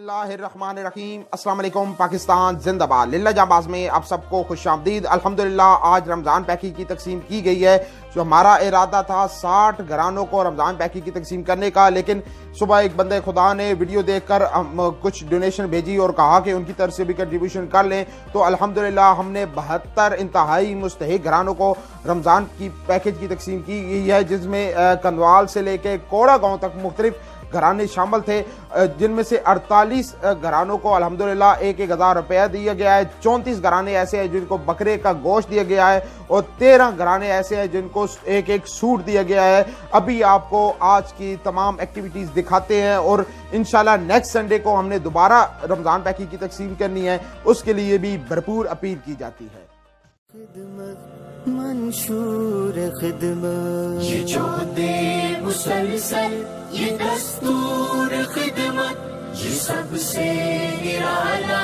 बिस्मिल्लाहिर्रहमानिर्रहीम। अस्सलाम वालेकुम। पाकिस्तान जिंदाबाद। लिल्ला जाबाज में आप सबको खुश आमदीद। अल्हम्दुलिल्लाह आज रमज़ान पैकेज की तकसीम की गई है। जो हमारा इरादा था 60 घरानों को रमज़ान पैकेज की तकसीम करने का, लेकिन सुबह एक बंदे खुदा ने वीडियो देखकर कुछ डोनेशन भेजी और कहा कि उनकी तरफ से भी कंट्रीब्यूशन कर लें, तो अल्हम्दुलिल्लाह हमने 72 इंतहाई मुस्तहिक घरानों को रमज़ान की पैकेज की तकसीम की गई है, जिसमें कंदवाल से लेके कोड़ा गाँव तक मुख्तलिफ घराने शामिल थे, जिनमें से 48 घरानों को अल्हम्दुलिल्लाह 1,000 रुपया दिया गया है। 34 घराने ऐसे हैं जिनको बकरे का गोश्त दिया गया है और 13 घराने ऐसे हैं जिनको एक सूट दिया गया है। अभी आपको आज की तमाम एक्टिविटीज दिखाते हैं और इंशाल्लाह नेक्स्ट संडे को हमने दोबारा रमजान पैकेज की तकसीम करनी है, उसके लिए भी भरपूर अपील की जाती है। मंशूर खिदमत, ये जोदे मुसलसल, ये दस्तूर खिदमत, ये सबसे निराला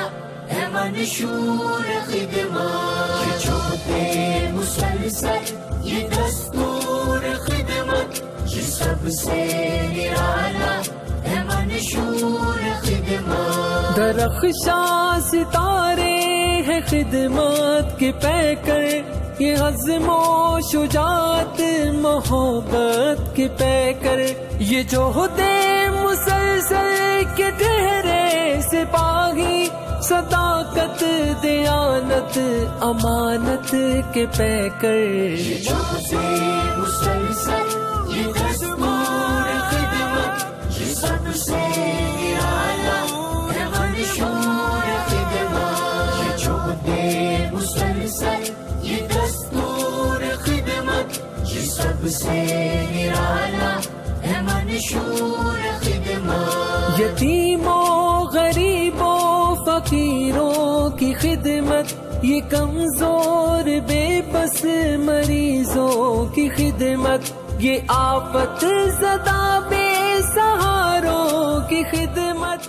है मंशूर खिदमत। ये जोदे मुसलसल, ये दस्तूर खिदमत, ये सबसे निराला है मंशूर खिदमत। दरख्शां सितारे है खिदमत के पैकर, ये अज़्म व शुजात मोहब्बत के पैकर, ये जोहदे मुसलसल के ठहरे सिपाही, सदाकत दयानत अमानत के पैकर। ये जोहदे मुसलसल, ये दस्तूर खिदमत, ये सबसे निराला है मंशूर खिदमत। ये जोहदे मुसलसल, ये दस्तूर खिदमत, ये सबसे निराला है मंशूर खिदमत। यतीमों गरीबों फकीरों की खिदमत, ये कमजोर बेबस मरीजों की खिदमत, ये आफत ज़दा बेसहारों की खिदमत।